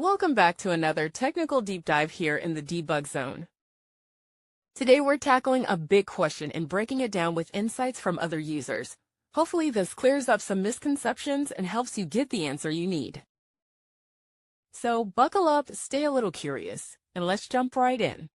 Welcome back to another technical deep dive here in the debug zone. Today we're tackling a big question and breaking it down with insights from other users. Hopefully this clears up some misconceptions and helps you get the answer you need. So buckle up, stay a little curious, and let's jump right in.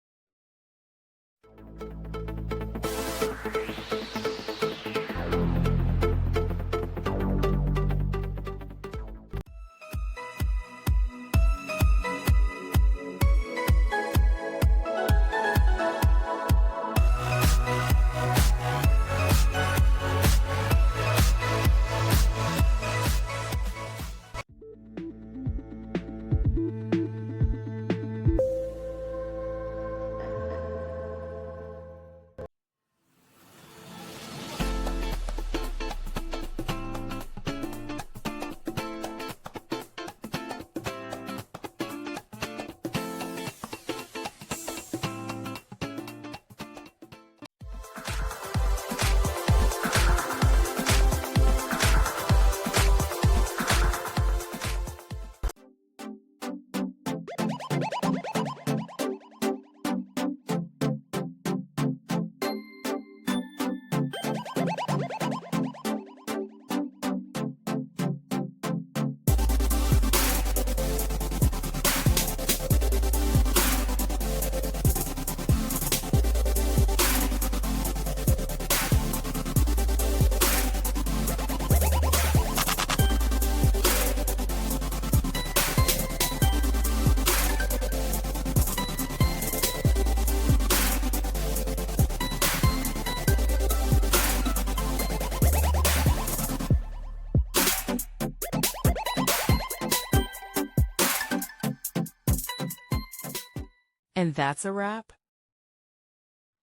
And that's a wrap.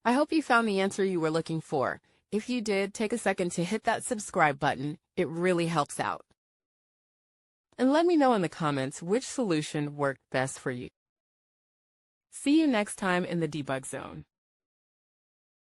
I hope you found the answer you were looking for. If you did, take a second to hit that subscribe button. It really helps out. And let me know in the comments which solution worked best for you. See you next time in the debug zone.